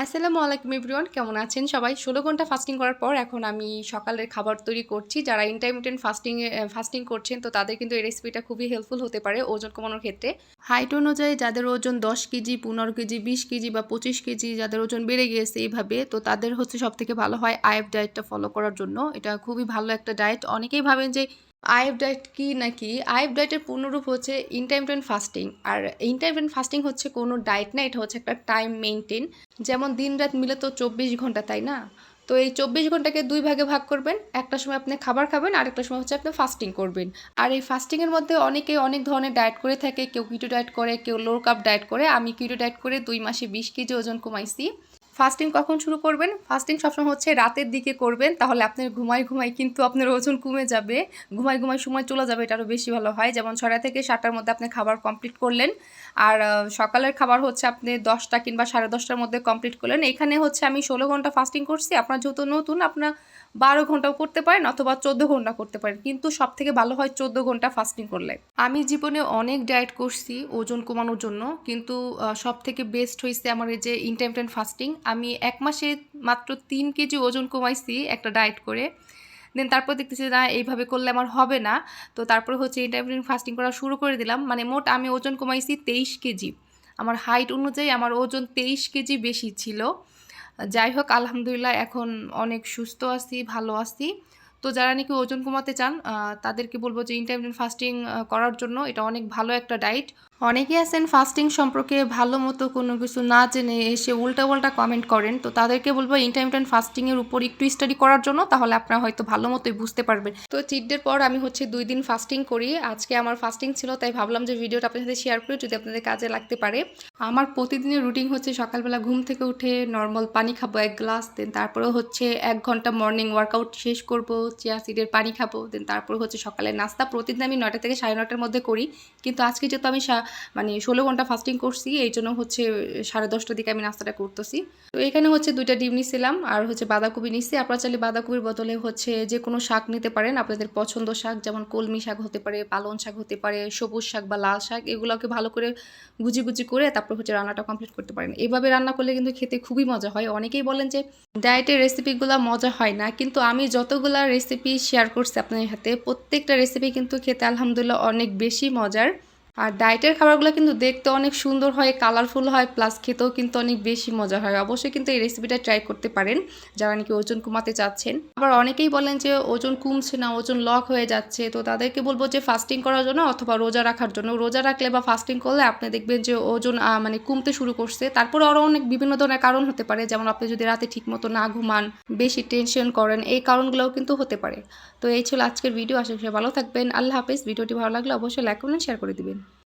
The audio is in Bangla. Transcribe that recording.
আসসালামু আলাইকুম এভরিওয়ান, কেমন আছেন সবাই? ১৬ ঘন্টা ফাস্টিং করার পর এখন আমি সকালের খাবার তৈরি করছি। যারা ইন্টারমিটেন্ট ফাস্টিং করছেন তো তাদের কিন্তু এই রেসিপিটা খুবই হেল্পফুল হতে পারে ওজন কমানোর ক্ষেত্রে। হাইট অনুযায়ী যাদের ওজন ১০ কেজি, ১৫ কেজি, ২০ কেজি বা ২৫ কেজি যাদের ওজন বেড়ে গিয়েছে এইভাবে, তো তাদের হচ্ছে সবথেকে ভালো হয় আইএফ ডায়েটটা ফলো করার জন্য। এটা খুবই ভালো একটা ডায়েট। অনেকেই ভাবেন যে আইএফ ডায়েট কি নাকি? আইএফ ডায়েটের পূর্ণরূপ হচ্ছে ইন্টারমিটেন্ট ফাস্টিং। আর ইন্টারমিটেন্ট ফাস্টিং হচ্ছে কোনো ডায়েট না, এটা হচ্ছে একটা টাইম মেইনটেইন। যেমন দিন-রাত মিলে তো ২৪ ঘন্টা, তাই না? তো এই ২৪ ঘন্টাকে ২ ভাগে ভাগ করবেন। একটা সময় আপনি খাবার খাবেন, আরেকটা সময় হচ্ছে আপনি ফাস্টিং করবেন। আর এই ফাস্টিংয়ের মধ্যে অনেকে অনেক ধরনের ডায়েট করে থাকে। কেউ কিটো ডায়েট করে, কেউ লো কার্ব ডায়েট করে। আমি কিটো ডায়েট করে ২ মাসে ২০ কেজি ওজন কমাইছি। ফাস্টিং কখন শুরু করবেন? ফাস্টিং সবসময় হচ্ছে রাতের দিকে করবেন। তাহলে আপনার ঘুমায় কিন্তু আপনার ওজন কমে যাবে। ঘুমায় সময় চলে যাবে, এটা আরও বেশি ভালো হয়। যেমন ৬টা থেকে ৭টার মধ্যে আপনি খাবার কমপ্লিট করলেন। আর সকালের খাবার হচ্ছে আপনি ১০টা কিংবা ১০:৩০টার মধ্যে কমপ্লিট করলেন। এখানে হচ্ছে আমি ১৬ ঘন্টা ফাস্টিং করছি। আপনার যেহেতু নতুন, আপনার ১২ ঘন্টাও করতে পারেন অথবা ১৪ ঘন্টা করতে পারেন। কিন্তু সবথেকে ভালো হয় ১৪ ঘন্টা ফাস্টিং করলে। আমি জীবনে অনেক ডায়েট করছি ওজন কমানোর জন্য। কিন্তু সবথেকে বেস্ট হইছে আমার এই যে ইন্টারমিটেন্ট ফাস্টিং। আমি ১ মাসে মাত্র ৩ কেজি ওজন কমাইছি একটা ডায়েট করে। দেন তারপর দেখতেছি না এইভাবে করলে আমার হবে না। তো তারপরে হচ্ছে ইন্টারমিটেন্ট ফাস্টিং করা শুরু করে দিলাম। মানে মোট আমি ওজন কমাইছি ২৩ কেজি। আমার হাইট অনুযায়ী আমার ওজন ২৩ কেজি বেশি ছিল। যাই হোক, আলহামদুলিল্লাহ এখন অনেক সুস্থ আছি, ভালো আছি। তো যারা নাকি ওজন কমাতে চান তাদেরকে বলবো যে ইন্টারমিটেন্ট ফাস্টিং করার জন্য এটা অনেক ভালো একটা ডায়েট। অনেকেই আছেন ফাস্টিং সম্পর্কে ভালো মতো কোনো কিছু না জেনে এসে উল্টা কমেন্ট করেন। তো তাদেরকে বলবো ইন্টারমিটেন্ট ফাস্টিংয়ের উপর একটু স্টাডি করার জন্য, তাহলে আপনারা হয়তো ভালো মতোই বুঝতে পারবেন। তো চিট ডের পর আমি হচ্ছে ২ দিন ফাস্টিং করি। আজকে আমার ফাস্টিং ছিল, তাই ভাবলাম যে ভিডিওটা আপনাদের সাথে শেয়ার করি, যদি আপনাদের কাজে লাগতে পারে। আমার প্রতিদিনের রুটিন হচ্ছে সকালবেলা ঘুম থেকে উঠে নর্মাল পানি খাবো ১ গ্লাস। দেন তারপরে হচ্ছে ১ ঘন্টা মর্নিং ওয়ার্কআউট শেষ করব, চিয়া সিডের পানি খাবো। দেন তারপরে হচ্ছে সকালের নাস্তা প্রতিদিন আমি ৯টা থেকে ৯:৩০টার মধ্যে করি। কিন্তু আজকে যেহেতু আমি মানে ১৬ ঘন্টা ফাস্টিং করছি, এই জন্য হচ্ছে ১০:৩০টার দিকে আমি নাস্তাটা করতেছি। তো এখানে হচ্ছে ২টা ডিম নিছিলাম আর হচ্ছে বাঁধাকপি নিচ্ছি। আপনারা চাইলে বাঁধাকপির বদলে হচ্ছে যে কোনো শাক নিতে পারেন, আপনাদের পছন্দ শাক, যেমন কলমি শাক হতে পারে, পালং শাক হতে পারে, সবুজ শাক বা লাল শাক। এগুলোকে ভালো করে গুজি করে তারপর হচ্ছে রান্নাটা কমপ্লিট করতে পারেন। এভাবে রান্না করলে কিন্তু খেতে খুবই মজা হয়। অনেকেই বলেন যে ডায়েটের রেসিপিগুলো মজা হয় না, কিন্তু আমি যতগুলা রেসিপি শেয়ার করছি আপনাদের সাথে, প্রত্যেকটা রেসিপি কিন্তু খেতে আলহামদুলিল্লাহ অনেক বেশি মজার। আর ডায়েটের খাবারগুলো কিন্তু দেখতে অনেক সুন্দর হয়, কালারফুল হয়, প্লাস খেতেও কিন্তু অনেক বেশি মজা হয়। অবশ্যই কিন্তু এই রেসিপিটা ট্রাই করতে পারেন যারা নাকি ওজন কমাতে চাচ্ছেন। আবার অনেকেই বলেন যে ওজন কমছে না, ওজন লক হয়ে যাচ্ছে। তো তাদেরকে বলবো যে ফাস্টিং করার জন্য অথবা রোজা রাখার জন্য। রোজা রাখলে বা ফাস্টিং করলে আপনি দেখবেন যে ওজন মানে কমতে শুরু করছে। তারপরে আরও অনেক বিভিন্ন ধরনের কারণ হতে পারে, যেমন আপনি যদি রাতে ঠিকমতো না ঘুমান, বেশি টেনশন করেন, এই কারণগুলোও কিন্তু হতে পারে। তো এই ছিল আজকের ভিডিও। আশা করি ভালো থাকবেন। আল্লাহ হাফেজ। ভিডিওটি ভালো লাগলে অবশ্যই লাইক করবেন, শেয়ার করে দিবেন।